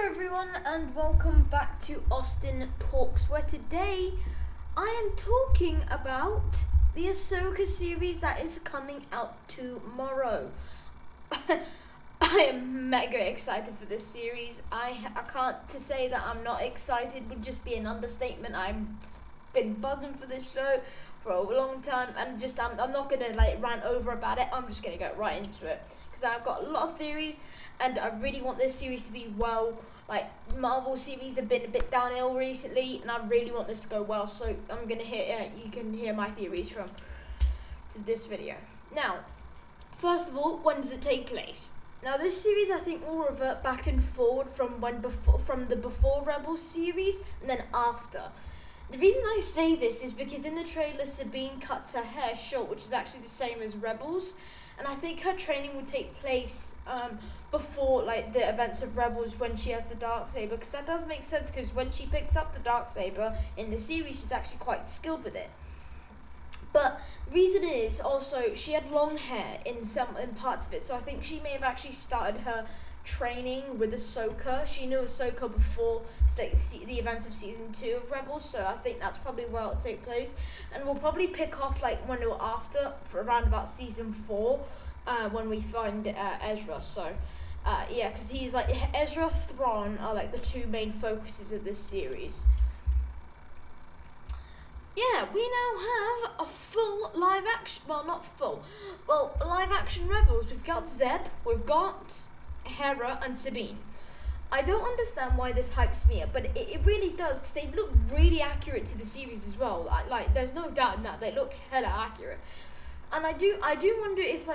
everyone, and welcome back to Austin Talks, where today I am talking about the Ahsoka series that is coming out tomorrow. I am mega excited for this series. I can't to say that I'm not excited would just be an understatement. I've been buzzing for this show for a long time, and I'm not gonna rant over about it. I'm just gonna go right into it because I've got a lot of theories, and I really want this series to be well. Marvel series have been a bit downhill recently, and I really want this to go well. So I'm gonna hear you can hear my theories from this video. Now, first of all, when does it take place? Now, this series I think will revert back and forward from the before Rebels series and then after. The reason I say this is because in the trailer, Sabine cuts her hair short, which is actually the same as Rebels, and I think her training will take place before the events of Rebels when she has the Darksaber, because that does make sense, because when she picks up the Darksaber in the series, she's actually quite skilled with it. But the reason is also she had long hair in parts of it, so I think she may have actually started her training with Ahsoka. She knew Ahsoka before the events of season 2 of Rebels, so I think that's probably where it'll take place. And we'll probably pick off when or after, for around about season 4, when we find Ezra. So yeah, because he's Ezra, Thrawn are the two main focuses of this series. Yeah, we now have a full live action, live action Rebels. We've got Zeb, we've got Hera and Sabine. I don't understand why this hypes me up, but it really does, because they look really accurate to the series as well. There's no doubt in that, they look hella accurate. And I do wonder if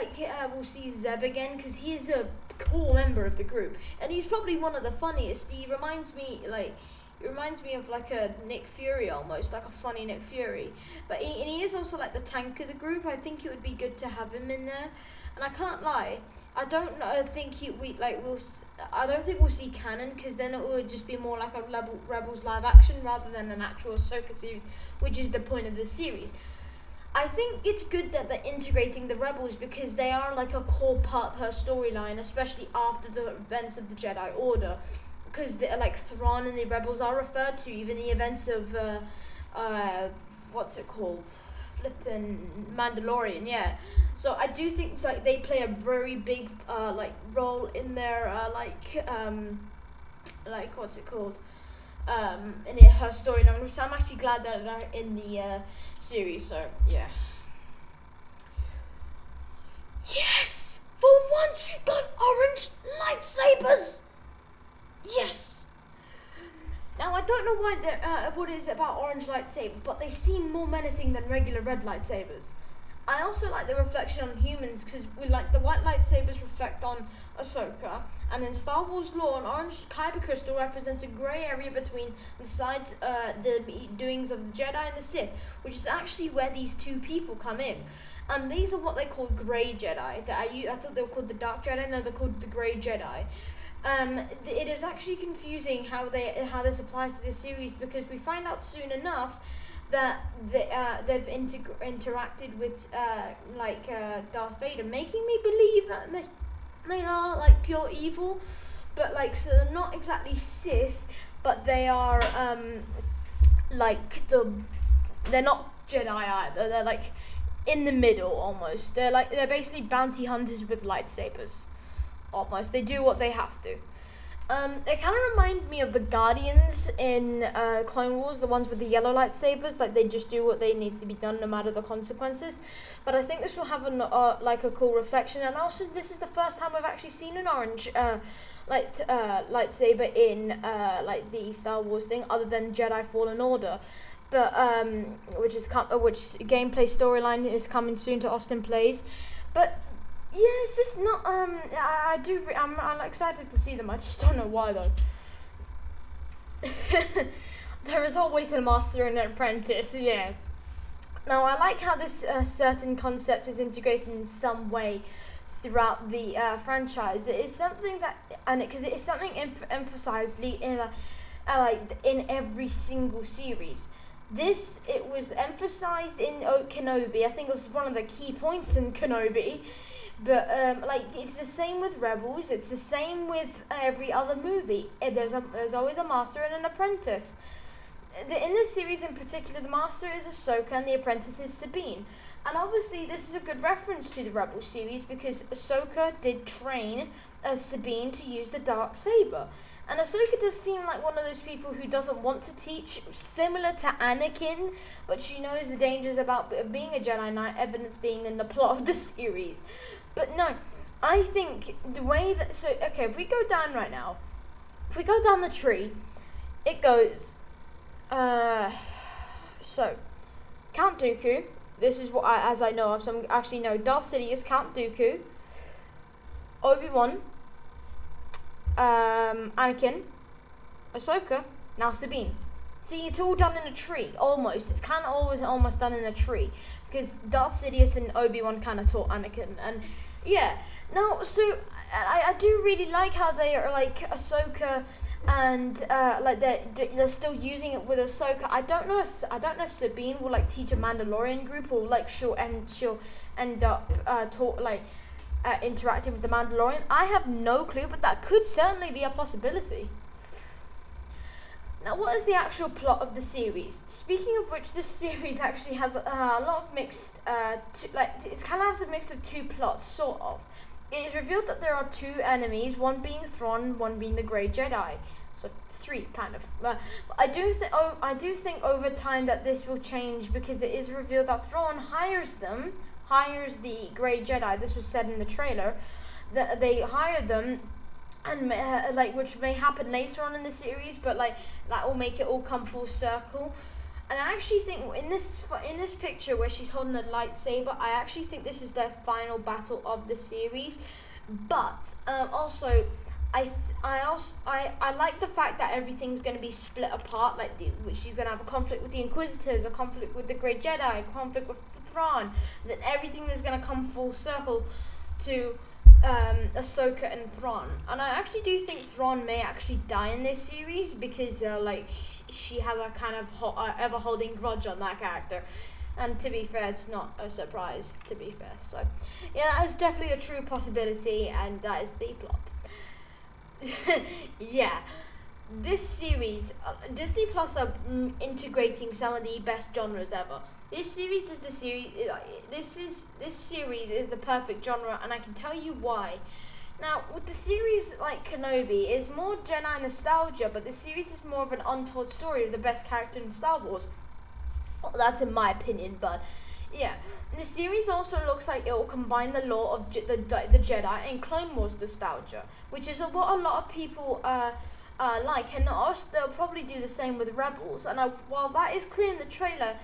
we'll see Zeb again, because he is a core member of the group, and he's probably one of the funniest. He reminds me of a Nick Fury, almost like a funny Nick Fury. But he is also the tank of the group. I think it would be good to have him in there. And I can't lie, I don't think we'll see canon, because then it would just be more like a Rebels live action rather than an actual Ahsoka series, which is the point of this series. I think it's good that they're integrating the Rebels, because they are a core part of her storyline, especially after the events of the Jedi Order. Because Thrawn and the Rebels are referred to, even the events of what's it called, flippin' Mandalorian, yeah. So I do think they play a very big role in their what's it called, in her storyline. So I'm actually glad that they're in the series. So yeah. Yes, for once we've got orange lightsabers. Yes! Now, I don't know why what is it about orange lightsabers, but they seem more menacing than regular red lightsabers. I also like the reflection on humans, because the white lightsabers reflect on Ahsoka, and in Star Wars lore, an orange kyber crystal represents a grey area between the sides, the doings of the Jedi and the Sith, which is actually where these two people come in. And these are what they call grey Jedi. I thought they were called the Dark Jedi, no, they're called the grey Jedi. It is actually confusing how this applies to this series, because we find out soon enough that they've interacted with Darth Vader, making me believe that they are pure evil, but so they're not exactly Sith, but they are they're not Jedi either. They're in the middle almost. They're basically bounty hunters with lightsabers. Almost. They do what they have to. They kind of remind me of the Guardians in Clone Wars, the ones with the yellow lightsabers. They just do what needs to be done, no matter the consequences. But I think this will have a cool reflection. And also, this is the first time I've actually seen an orange lightsaber in the Star Wars thing, other than Jedi Fallen Order. But which gameplay storyline is coming soon to Austin Plays. But yeah, it's just not. I'm excited to see them. I just don't know why though. There is always a master and an apprentice. Yeah. Now I like how this certain concept is integrated in some way throughout the franchise. It is something because it is something emphasized in every single series. It was emphasized in Kenobi. I think it was one of the key points in Kenobi. But like it's the same with Rebels. It's the same with every other movie. There's always a master and an apprentice. In this series in particular, the master is Ahsoka and the apprentice is Sabine. And obviously this is a good reference to the Rebels series because Ahsoka did train Sabine to use the dark saber. And Ahsoka does seem like one of those people who doesn't want to teach, similar to Anakin, but she knows the dangers about being a Jedi Knight, evidence being in the plot of the series. But no, I think the way that... So, okay, if we go down right now, if we go down the tree, it goes... So, Count Dooku, this is what as I know of, so I actually know Darth Sidious, Count Dooku, Obi-Wan, Anakin, Ahsoka, now Sabine. See, it's all done in a tree, almost. It's kind of always almost done in a tree, because Darth Sidious and Obi-Wan kind of taught Anakin, and yeah. Now, so, I do really like how they are, like, Ahsoka... And like they're still using it with Ahsoka. I don't know if Sabine will like teach a Mandalorian group or like she'll end up interacting with the Mandalorian. I have no clue, but that could certainly be a possibility. Now, what is the actual plot of the series? Speaking of which, this series actually has a lot of mixed it kind of has a mix of two plots, sort of. It is revealed that there are two enemies, one being Thrawn, one being the Grey Jedi. So 3, kind of. I do think over time that this will change because it is revealed that Thrawn hires the Grey Jedi. This was said in the trailer that they hire them, and which may happen later on in the series, but like that will make it all come full circle. And I actually think in this picture where she's holding a lightsaber, I actually think this is their final battle of the series. But also, I like the fact that everything's going to be split apart. Like she's going to have a conflict with the Inquisitors, a conflict with the Grey Jedi, a conflict with Thrawn. Then everything is going to come full circle to Ahsoka and Thrawn. And I actually do think Thrawn may actually die in this series because she has a kind of ever-holding grudge on that character. And to be fair, it's not a surprise, to be fair. So, yeah, that is definitely a true possibility, and that is the plot. Yeah. This series, Disney Plus are integrating some of the best genres ever. This series is the series. This series is the perfect genre, and I can tell you why. Now, with the series like Kenobi, it's more Jedi nostalgia, but the series is more of an untold story of the best character in Star Wars. Well, that's in my opinion, but yeah. The series also looks like it will combine the lore of the Jedi and Clone Wars nostalgia, which is what a lot of people like, and also they'll probably do the same with Rebels. And while that is clear in the trailer,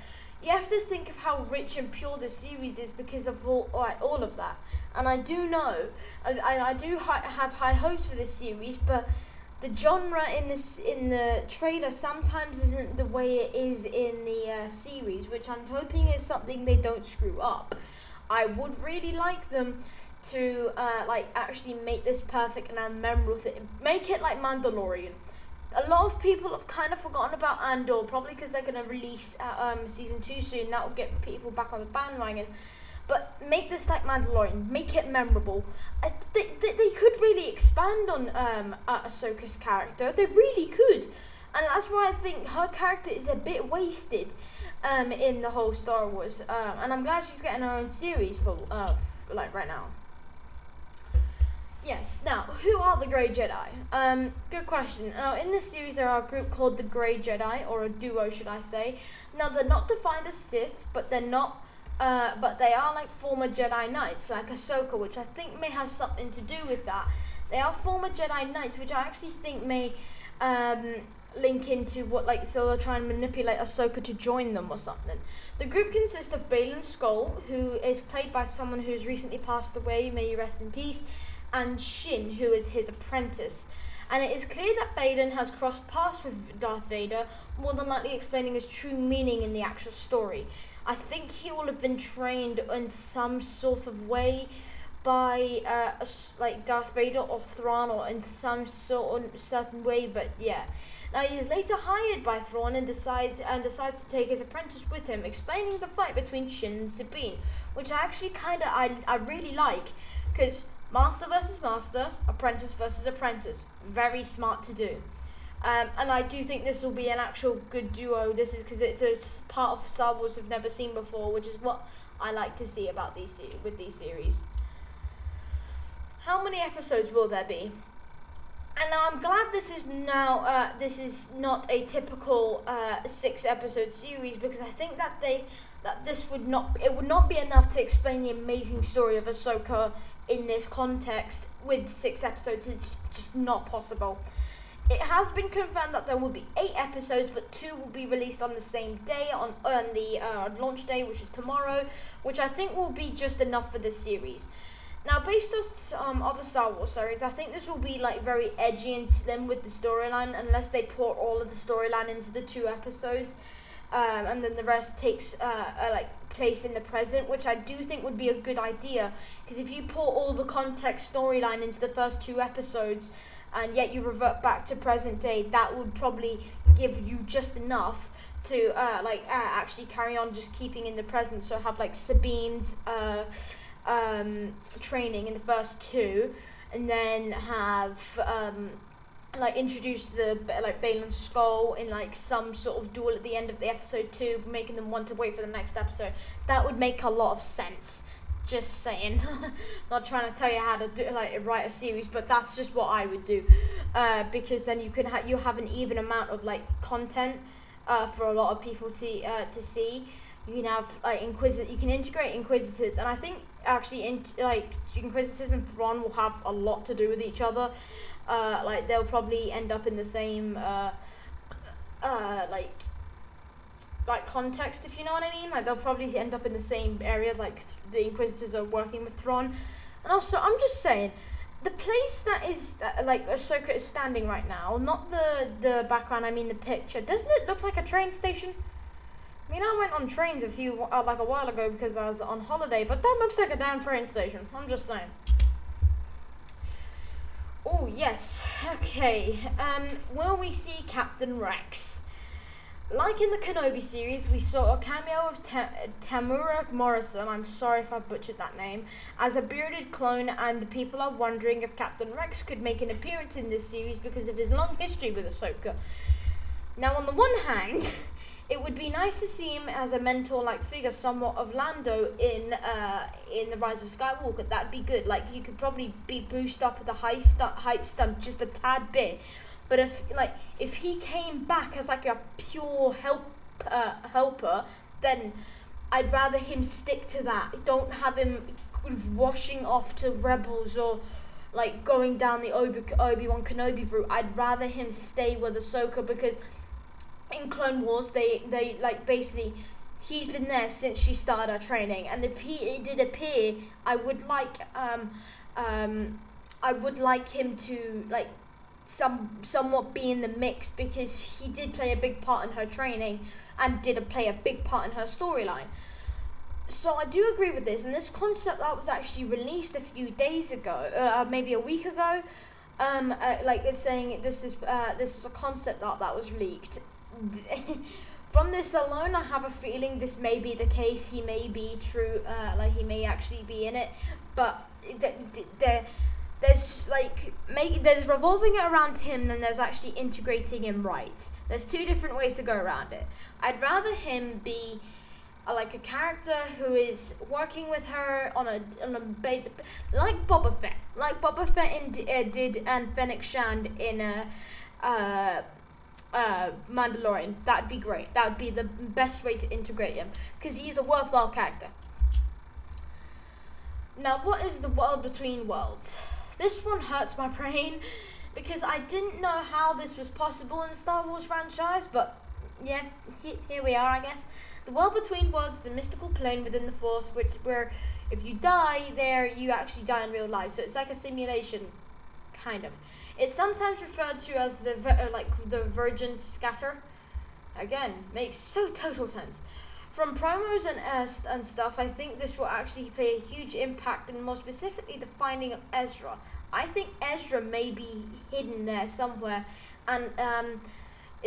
you have to think of how rich and pure the series is because of all of that. And I do know, I do have high hopes for this series, but the genre in the trailer sometimes isn't the way it is in the series, which I'm hoping is something they don't screw up. I would really like them to actually make this perfect and memorable. Make it like Mandalorian. A lot of people have kind of forgotten about Andor, probably because they're going to release season 2 soon. That will get people back on the bandwagon. But make this like Mandalorian. Make it memorable. They could really expand on Ahsoka's character. They really could. And that's why I think her character is a bit wasted in the whole Star Wars. And I'm glad she's getting her own series for right now. Yes, now, who are the Grey Jedi? Good question. Now, in this series, there are a group called the Grey Jedi, or a duo, should I say. Now, they're not defined as Sith, but they're not, but they are like former Jedi Knights, like Ahsoka, which I think may have something to do with that. They are former Jedi Knights, which I actually think may, link into what, so they'll try and manipulate Ahsoka to join them or something. The group consists of Baylan Skoll, who is played by someone who's recently passed away, may you rest in peace, and Shin, who is his apprentice. And it is clear that Baylan has crossed paths with Darth Vader, more than likely explaining his true meaning in the actual story. I think he will have been trained in some sort of way by Darth Vader or Thrawn, or in some certain way, but yeah. Now he is later hired by Thrawn and decides to take his apprentice with him, explaining the fight between Shin and Sabine, which I actually I really like. because master versus master, apprentice versus apprentice, very smart to do. And I do think this will be an actual good duo. This is because it's a part of Star Wars we've never seen before, which is what I like to see about these series. How many episodes will there be? And now I'm glad this is not a typical 6-episode series, because I think that this would not be enough to explain the amazing story of Ahsoka in this context with 6 episodes. It's just not possible. It has been confirmed that there will be 8 episodes, but 2 will be released on the same day, on the launch day, which is tomorrow, which I think will be just enough for this series. Now, based on other Star Wars series, I think this will be like very edgy and slim with the storyline, unless they pour all of the storyline into the 2 episodes, and then the rest takes place in the present, which I do think would be a good idea, because if you pour all the context storyline into the first 2 episodes, and yet you revert back to present day, that would probably give you just enough to actually carry on just keeping in the present. So have like Sabine's training in the first 2, and then have introduce the Balin's skull in like some sort of duel at the end of the episode 2, making them want to wait for the next episode. That would make a lot of sense. Just saying. Not trying to tell you how to do write a series, but that's just what I would do, because then you can you have an even amount of content for a lot of people to see. You can have you can integrate Inquisitors, and I think actually Inquisitors and Thrawn will have a lot to do with each other. They'll probably end up in the same context, if you know what I mean. They'll probably end up in the same area, the Inquisitors are working with Thrawn. And also, I'm just saying, the place that is Ahsoka is standing right now, not the background, I mean the picture, doesn't it look like a train station? I mean, I went on trains a while ago because I was on holiday, but that looks like a damn train station. I'm just saying. Oh yes, okay. Will we see Captain Rex? Like in the Kenobi series, we saw a cameo of Tamura Morrison, I'm sorry if I butchered that name, as a bearded clone, and people are wondering if Captain Rex could make an appearance in this series because of his long history with Ahsoka. Now, on the one hand, it would be nice to see him as a mentor-like figure, somewhat of Lando in The Rise of Skywalker. That'd be good. You could probably be boosted up with the hype stunt just a tad bit. But if he came back as a pure helper, then I'd rather him stick to that. Don't have him washing off to Rebels or going down the Obi-Wan Kenobi route. I'd rather him stay with Ahsoka, because in Clone Wars they basically he's been there since she started her training, and if he did appear, I would like him to somewhat be in the mix, because he did play a big part in her training and did play a big part in her storyline. So I do agree with this, and this concept that was actually released a few days ago, maybe a week ago. It's saying this is a concept art that was leaked. From this alone, I have a feeling this may be the case. He may be true. He may actually be in it, but there's revolving it around him, and there's actually integrating him right. There's 2 different ways to go around it. I'd rather him be a character who is working with her on a like Boba Fett did and Fennec Shand in Mandalorian. That'd be great. That would be the best way to integrate him, because he's a worthwhile character. Now, what is the world between worlds? This one hurts my brain, because I didn't know how this was possible in the Star Wars franchise, but yeah, here we are, I guess. The world between worlds is a mystical plane within the Force, where if you die there, you actually die in real life. So it's like a simulation, kind of. It's sometimes referred to as the Virgin Scatter. Again, makes so total sense. From promos and stuff, I think this will actually play a huge impact, and more specifically the finding of Ezra. I think Ezra may be hidden there somewhere, and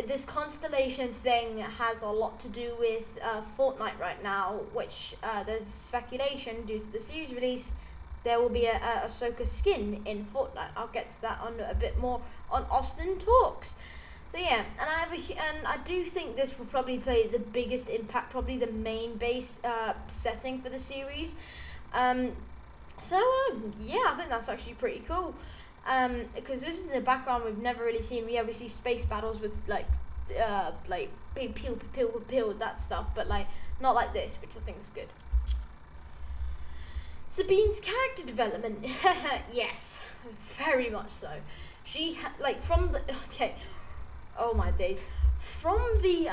this constellation thing has a lot to do with Fortnite right now, which there's speculation due to the series release there will be a Ahsoka skin in Fortnite. I'll get to that on a bit more on Austin Talks. So yeah, and I do think this will probably play the biggest impact, probably the main base setting for the series. Yeah, I think that's actually pretty cool. Because this is in the background we've never really seen. We see space battles with like peel that stuff, but like not like this, which I think is good. Sabine's character development, yes, very much so. She oh my days, from the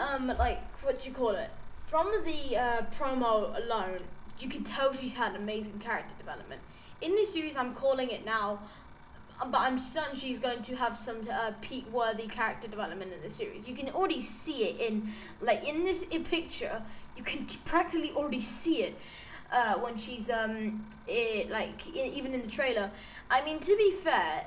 from the promo alone, you can tell she's had amazing character development. In this series, I'm calling it now, but I'm certain she's going to have some peak-worthy character development in the series. You can already see it in this picture. You can practically already see it when she's even in the trailer. I mean, to be fair,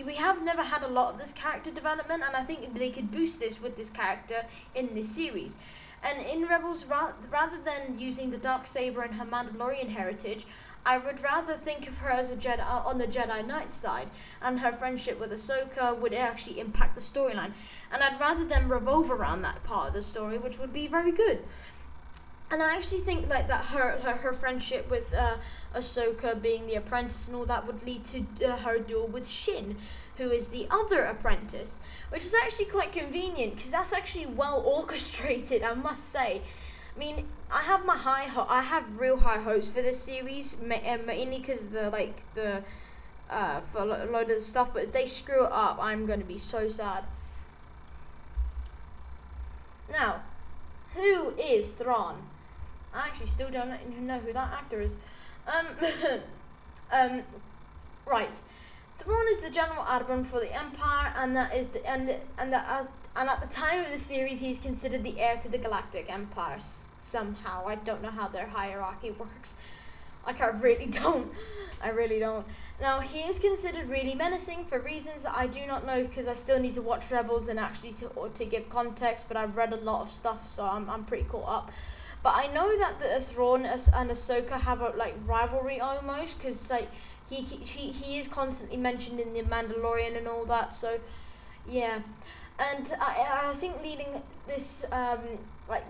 we have never had a lot of this character development, and I think they could boost this with this character in this series. And in Rebels, rather than using the Darksaber and her Mandalorian heritage, I would rather think of her as a Jedi on the Jedi Knight side, and her friendship with Ahsoka would actually impact the storyline. And I'd rather them revolve around that part of the story, which would be very good. And I actually think that her friendship with Ahsoka being the apprentice and all that would lead to her duel with Shin, who is the other apprentice, which is actually quite convenient because that's actually well orchestrated, I must say. I mean, I have real high hopes for this series, mainly because for a load of the stuff. But if they screw it up, I'm going to be so sad. Now, who is Thrawn? I actually still don't even know who that actor is. Right. Thrawn is the General Admiral for the Empire, and at the time of the series, he's considered the heir to the Galactic Empire somehow. I don't know how their hierarchy works. I really don't. Now, he is considered really menacing for reasons that I do not know, because I still need to watch Rebels and actually to give context, but I've read a lot of stuff, so I'm pretty caught up. But I know that the Thrawn and Ahsoka have a rivalry almost, because he is constantly mentioned in the Mandalorian and all that. So yeah, and I think leading this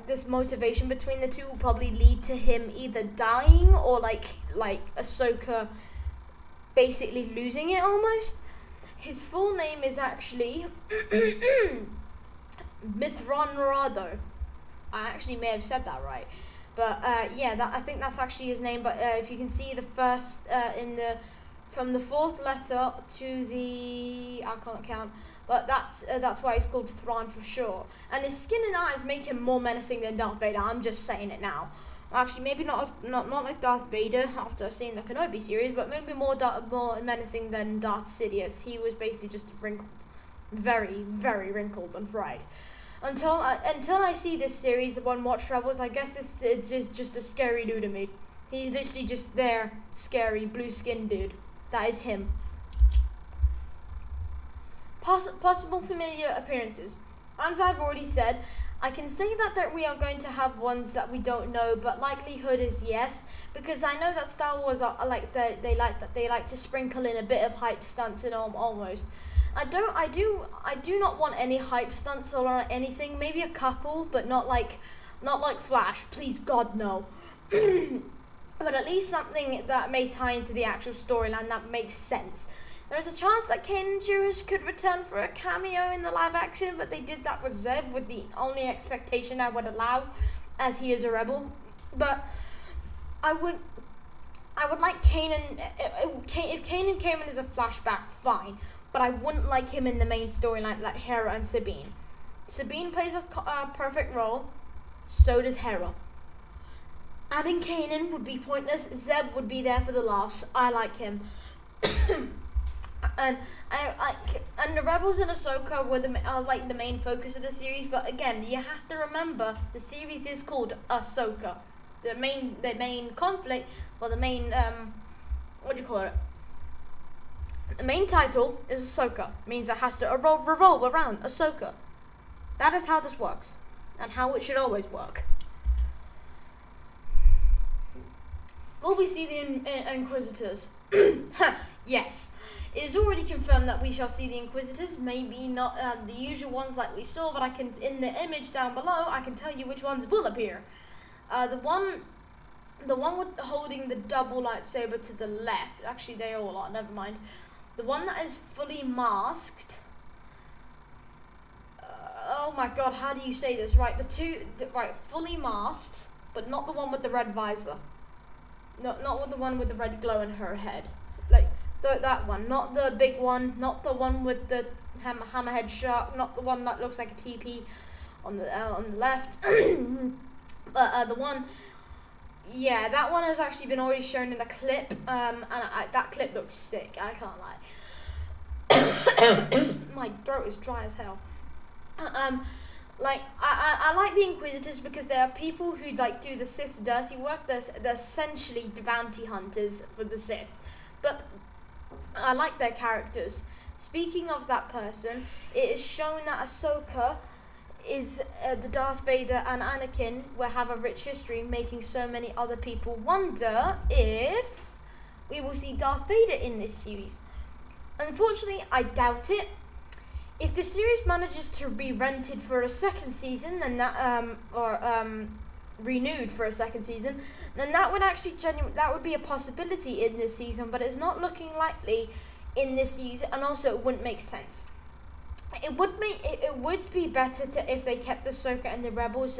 this motivation between the two will probably lead to him either dying or like Ahsoka basically losing it almost. His full name is actually Mithran Morado. I actually may have said that right, but I think that's actually his name. But if you can see the first from the fourth letter to the, I can't count, but that's why he's called Thrawn for sure. And his skin and eyes make him more menacing than Darth Vader. I'm just saying it now. Actually, maybe not like Darth Vader after seeing the Kenobi series, but maybe more menacing than Darth Sidious. He was basically just wrinkled, very, very wrinkled and fried. Until I see this series on Watch Rebels, I guess this is just a scary dude to me. He's literally just there, scary, blue-skinned dude. That is him. Possible familiar appearances. As I've already said, I can say that we are going to have ones that we don't know, but likelihood is yes, because I know that Star Wars are they like to sprinkle in a bit of hype stunts and almost. I do not want any hype stunts or anything. Maybe a couple, but not like Flash. Please God, no. But at least something that may tie into the actual storyline that makes sense. There is a chance that Kanan Jarrus could return for a cameo in the live action, but they did that with Zeb, with the only expectation I would allow, as he is a rebel. But I would like Kanan. If Kanan came in as a flashback, fine. But I wouldn't like him in the main storyline like Hera and Sabine. Sabine plays a perfect role. So does Hera. Adding Kanan would be pointless. Zeb would be there for the laughs. I like him. And the Rebels and Ahsoka were the main focus of the series. But again, you have to remember the series is called Ahsoka. The main conflict, or the main what do you call it? The main title is Ahsoka. Means it has to revolve around Ahsoka. That is how this works, and how it should always work. will we see the Inquisitors? Yes. It is already confirmed that we shall see the Inquisitors. Maybe not the usual ones like we saw, but I can, in the image down below, I can tell you which ones will appear. The one with holding the double lightsaber to the left. Actually, they all are. Never mind. The one that is fully masked. Oh my God! How do you say this? Right, right, fully masked, but not the one with the red visor. No, not with the one with the red glow in her head. Like that one, not the big one, not the one with the hammerhead shark, not the one that looks like a TP on the left. But the one. Yeah, that one has actually been already shown in a clip, and that clip looks sick, I can't lie. My throat is dry as hell. Like, I like the Inquisitors because they are people who, like, do the Sith's dirty work. They're essentially the bounty hunters for the Sith. But I like their characters. Speaking of that person, it is shown that Ahsoka is the Darth Vader and Anakin will have a rich history, making so many other people wonder if we will see Darth Vader in this series. Unfortunately, I doubt it. If the series manages to be rented for a second season, then that renewed for a second season, then that would actually that would be a possibility in this season, but it's not looking likely in this season, and also it wouldn't make sense. It would be better if they kept Ahsoka and the Rebels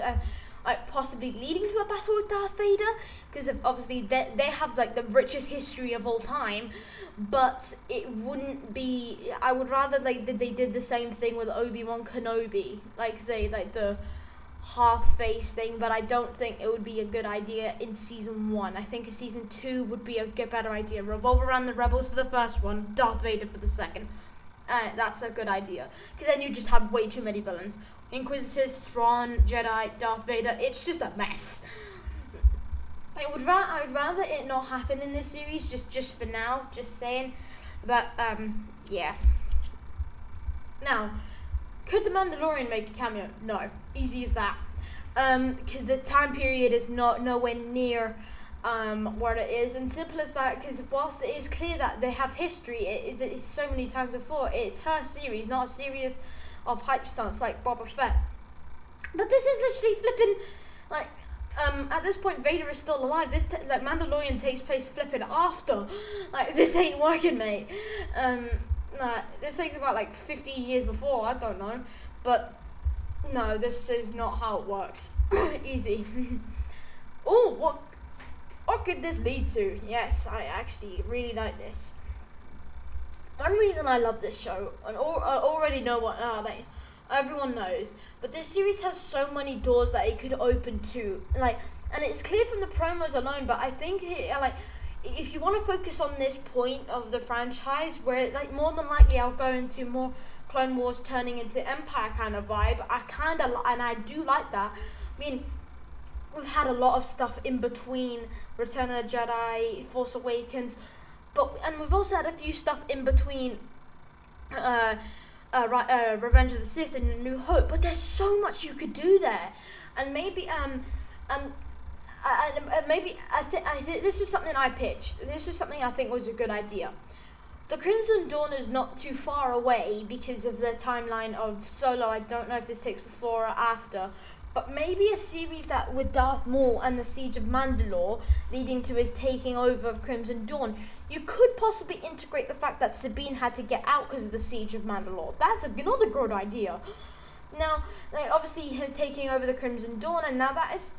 like possibly leading to a battle with Darth Vader, because obviously they have like the richest history of all time, but it wouldn't be. I would rather like that they did the same thing with Obi-Wan Kenobi, like the half face thing, but I don't think it would be a good idea in season 1. I think a season 2 would be a better idea. Revolve around the Rebels for the first one, Darth Vader for the second. That's a good idea, because then you just have way too many villains. Inquisitors, Thrawn, Jedi, Darth Vader. It's just a mess. I would rather it not happen in this series, just for now. Just saying. But yeah. Now, could the Mandalorian make a cameo? No, easy as that. Because the time period is nowhere near what it is, and simple as that, because whilst it is clear that they have history, it's so many times before, it's her series, not a series of hype stunts like Boba Fett. But this is literally flipping, like, at this point Vader is still alive. This like Mandalorian takes place flipping after. Like, this ain't working, mate. This takes about like 15 years before, I don't know, but no, this is not how it works. Easy. Oh, what could this lead to? Yes, I actually really like this. One reason I love this show, and I already know what everyone knows, but this series has so many doors that it could open to, like, and it's clear from the promos alone. But I think if you want to focus on this point of the franchise, where like more than likely I'll go into more Clone Wars turning into Empire kind of vibe. And I do like that. I mean, we've had a lot of stuff in between Return of the Jedi, Force Awakens, and we've also had a few stuff in between Revenge of the Sith and New Hope. But there's so much you could do there, and maybe I think this was something I pitched. This was something I think was a good idea. The Crimson Dawn is not too far away because of the timeline of Solo. I don't know if this takes before or after. But maybe a series that with Darth Maul and the Siege of Mandalore leading to his taking over of Crimson Dawn. You could possibly integrate the fact that Sabine had to get out because of the Siege of Mandalore. That's another good idea. Now, like, obviously him taking over the Crimson Dawn, and now that is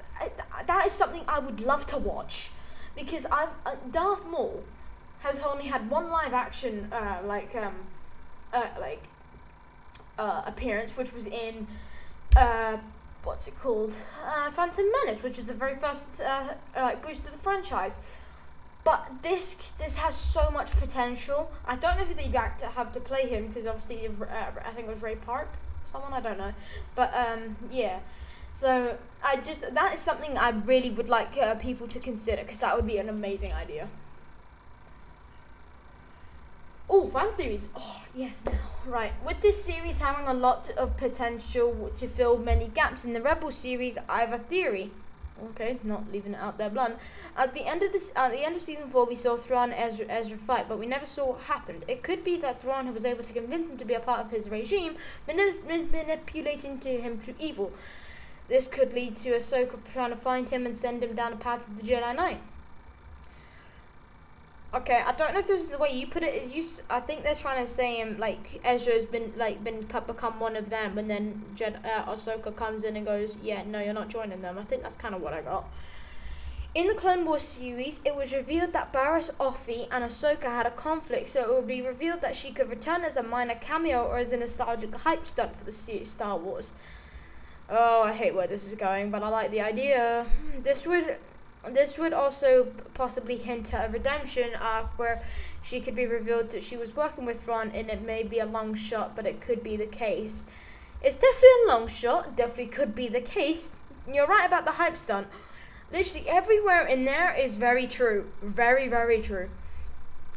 something I would love to watch, because Darth Maul has only had one live action appearance, which was in what's it called? Phantom Menace, which is the very first boost of the franchise. But this has so much potential. I don't know who they'd have to play him, because obviously I think it was Ray Park, someone, I don't know. But yeah, so that is something I really would like people to consider, because that would be an amazing idea. Oh, fan theories. Oh, yes, now. Right. With this series having a lot of potential to fill many gaps in the Rebel series, I have a theory. Okay, not leaving it out there blunt. At the end of season 4, we saw Thrawn and Ezra fight, but we never saw what happened. It could be that Thrawn was able to convince him to be a part of his regime, manipulating him to evil. This could lead to Ahsoka trying to find him and send him down the path of the Jedi Knight. Okay, I don't know if this is the way you put it. I think they're trying to say Ezra's become one of them, and then Ahsoka comes in and goes, yeah, no, you're not joining them. I think that's kind of what I got. In the Clone Wars series, it was revealed that Barriss Offee and Ahsoka had a conflict, so it would be revealed that she could return as a minor cameo or as a nostalgic hype stunt for the Star Wars. Oh, I hate where this is going, but I like the idea. This would also possibly hint at a redemption arc where she could be revealed that she was working with Thrawn, and it may be a long shot, but it could be the case. It's definitely a long shot, definitely could be the case. You're right about the hype stunt. Literally everywhere in there is very true. Very, very true.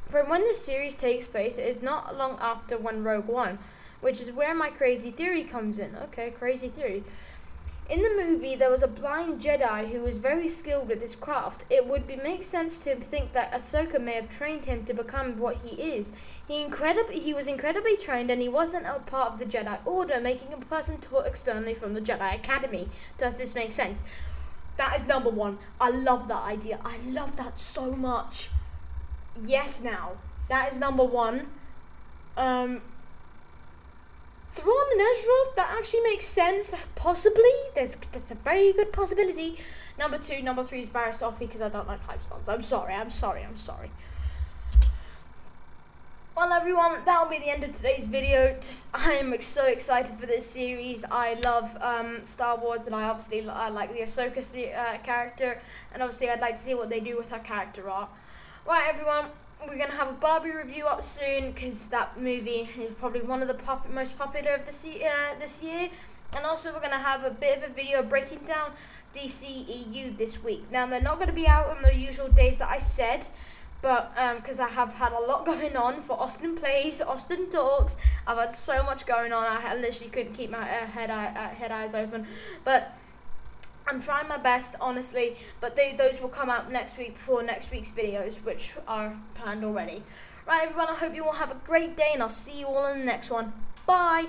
From when the series takes place, it is not long after when Rogue One, which is where my crazy theory comes in. Okay, crazy theory. In the movie, there was a blind Jedi who was very skilled with his craft. It would make sense to think that Ahsoka may have trained him to become what he is. He was incredibly trained, and he wasn't a part of the Jedi Order, making a person taught externally from the Jedi Academy. Does this make sense? That is number one. I love that idea. I love that so much. Yes, now. That is number one. Thrawn and Ezra, that actually makes sense. Possibly, that's a very good possibility. Number 2, number 3 is Barriss Offee, because I don't like hype stunts. I'm sorry. Well, everyone, that'll be the end of today's video. I am so excited for this series. I love Star Wars, and I like the Ahsoka character, and obviously I'd like to see what they do with her character arc. Right, everyone. We're going to have a Barbie review up soon, because that movie is probably one of the most popular of this year. And also we're going to have a bit of a video breaking down DCEU this week. Now, they're not going to be out on the usual days that I said, but because I have had a lot going on for Austin Plays, Austin Talks. I've had so much going on, I literally couldn't keep my head eyes open. But I'm trying my best, honestly, but those will come out next week before next week's videos, which are planned already. Right, everyone, I hope you all have a great day, and I'll see you all in the next one. Bye!